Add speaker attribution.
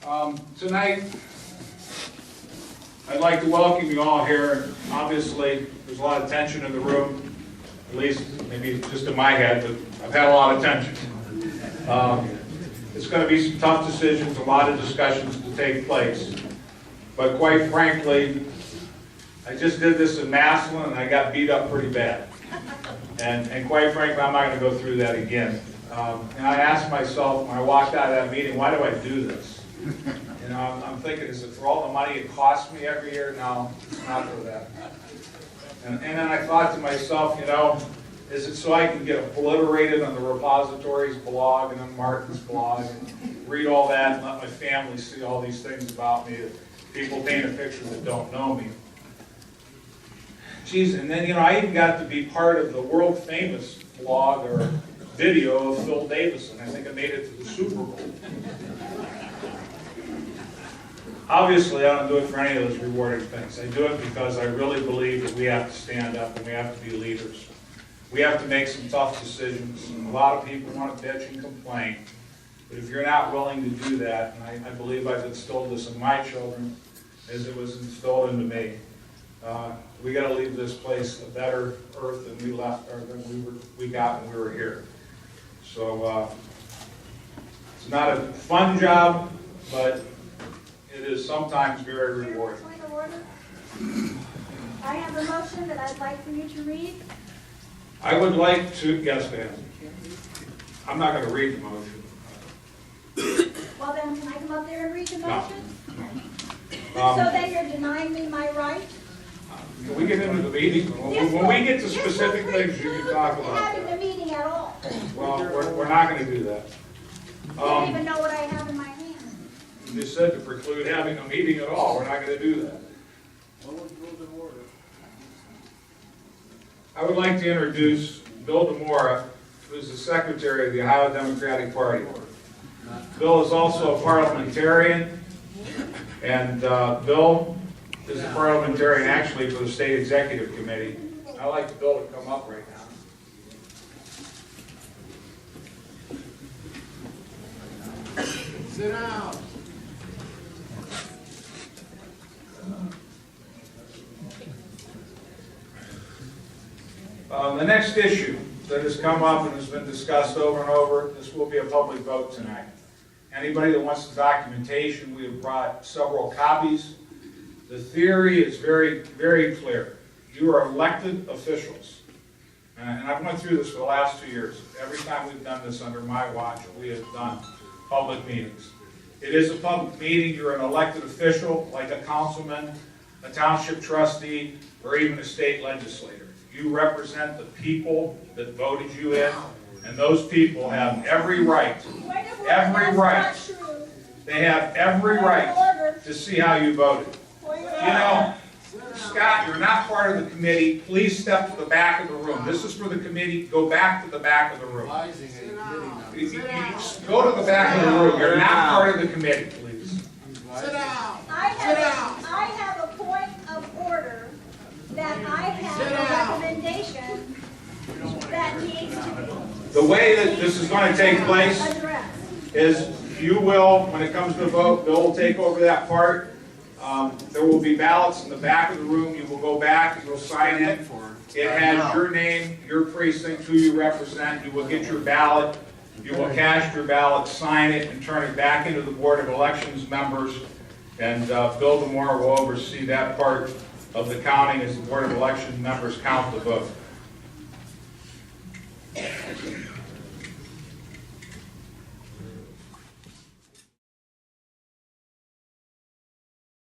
Speaker 1: Tonight, I'd like to welcome you all here. Obviously, there's a lot of tension in the room, at least maybe just in my head, but I've had a lot of tension. It's going to be some tough decisions, a lot of discussions to take place. But quite frankly, I just did this in Massillon and I got beat up pretty bad. And quite frankly, I'm not going to go through that again. And I asked myself when I walked out of that meeting, why do I do this? You know, I'm thinking, is it for all the money it costs me every year? No, it's not for that. And then I thought to myself, you know, is it so I can get obliterated on the repository's blog and on Martin's blog and read all that and let my family see all these things about me that people paint a picture that don't know me? Geez, and then, you know, I even got to be part of the world famous blog or video of Phil Davison. I think I made it to the Super Bowl. Obviously, I don't do it for any of those rewarding things. I do it because I really believe that we have to stand up and we have to be leaders. We have to make some tough decisions. And a lot of people want to bitch and complain. But if you're not willing to do that, and I believe I've instilled this in my children as it was instilled into me, we got to leave this place a better earth than we left, or than we got when we were here. So it's not a fun job, but it is sometimes very rewarding.
Speaker 2: Point of order. I have a motion that I'd like for you to read.
Speaker 1: I would like to, yes, ma'am. I'm not going to read the motion.
Speaker 2: Well, then, can I come up there and read the motion?
Speaker 1: No.
Speaker 2: So then you're denying me my right?
Speaker 1: Can we get into the meeting? When we get to specific things, you can talk about
Speaker 2: having
Speaker 1: that.
Speaker 2: the meeting at all.
Speaker 1: Well, we're not going to do that.
Speaker 2: You don't even know what I have in my hand.
Speaker 1: You just said to preclude having a meeting at all. We're not going to do that. I would like to introduce Bill DeMora, who is the Secretary of the Ohio Democratic Party. Bill is also a parliamentarian, and Bill is a parliamentarian actually for the State Executive Committee. I'd like Bill to come up right now.
Speaker 3: Sit down.
Speaker 1: The next issue that has come up and has been discussed over and over, this will be a public vote tonight. Anybody that wants the documentation, we have brought several copies. The theory is very, very clear. You are elected officials. And I've went through this for the last 2 years. Every time we've done this under my watch, we have done public meetings. It is a public meeting. You're an elected official, like a councilman, a township trustee, or even a state legislator. You represent the people that voted you in, and those people have every right, they have every right to see how you voted. You know, Scott, you're not part of the committee. Please step to the back of the room. This is for the committee. Go back to the back of the room. Go to the back of the room. You're not part of the committee, please.
Speaker 3: Sit down.
Speaker 2: I have a point of order that I have a recommendation that needs to be.
Speaker 1: The way that this is going to take place
Speaker 2: addressed.
Speaker 1: is you will, when it comes to the vote, Bill will take over that part. There will be ballots in the back of the room. You will go back and you'll sign it. It has your name, your precinct, who you represent. You will get your ballot. You will cast your ballot, sign it, and turn it back into the Board of Elections members. And Bill DeMora will oversee that part of the counting as the Board of Elections members count the vote.